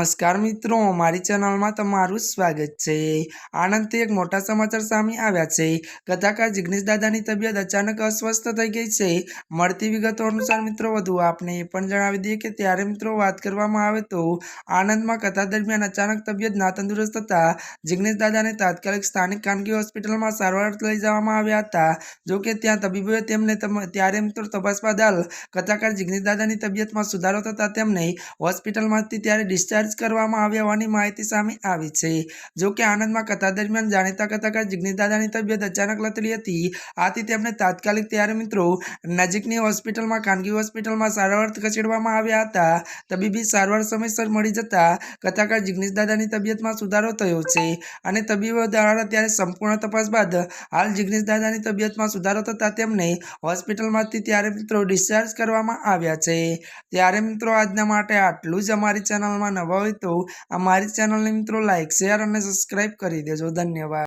નમસ્કાર મિત્રો, મારી ચેનલમાં તમારું સ્વાગત છે। આણંદથી એક મોટા સમાચાર સામે આવ્યા છે। કથાકાર જિગ્નેશ દાદાની તબિયત અચાનક અસ્વસ્થ થઈ ગઈ છે। મળતી વિગતો અનુસાર મિત્રો વધુ આપને એ પણ જણાવી દઈએ કે ત્યારે મિત્રો વાત કરવામાં આવે તો આણંદમાં કથા દરમિયાન અચાનક તબિયત નાતંદુરસ્ત થતા જિગ્નેશ દાદાને તાત્કાલિક સ્થાનિક ખાનગી હોસ્પિટલમાં સારવાર લઈ જવામાં આવ્યા હતા। જો કે ત્યાં તબીબોએ તેમને ત્યારે મિત્રો તપાસ બાદ હાલ કથાકાર જિગ્નેશ દાદાની તબિયતમાં સુધારો થતાં તેમને હોસ્પિટલમાંથી ત્યારે ડિસ્ચાર્જ કરવામાં આવ્યા હોવાની માહિતી સામે આવી છે। જો કે આણંદમાં કથા દરમિયાન જાણીતા કથાકાર જિગ્નેશ દાદાની તબિયત અચાનક લથડી હતી। આથી તેમને તાત્કાલિક ત્યારે મિત્રો નજીકની હોસ્પિટલમાં ખાનગી હોસ્પિટલમાં સારવાર ખસેડવામાં આવ્યા હતા। તબીબી સારવાર સમયસર મળી જતા કથાકાર જિગ્નેશ દાદાની તબિયતમાં સુધારો થયો છે અને તબીબો દ્વારા ત્યારે સંપૂર્ણ તપાસ બાદ હાલ જિગ્નેશ દાદાની તબિયતમાં સુધારો થતાં તેમને હોસ્પિટલમાંથી ત્યારે મિત્રો ડિસ્ચાર્જ કરવામાં આવ્યા છે। ત્યારે મિત્રો આજના માટે આટલું જ। અમારી ચેનલમાં નવા હોય તો અમારી ચેનલને મિત્રો લાઈક, શેર અને સબસ્ક્રાઈબ કરી દેજો। ધન્યવાદ।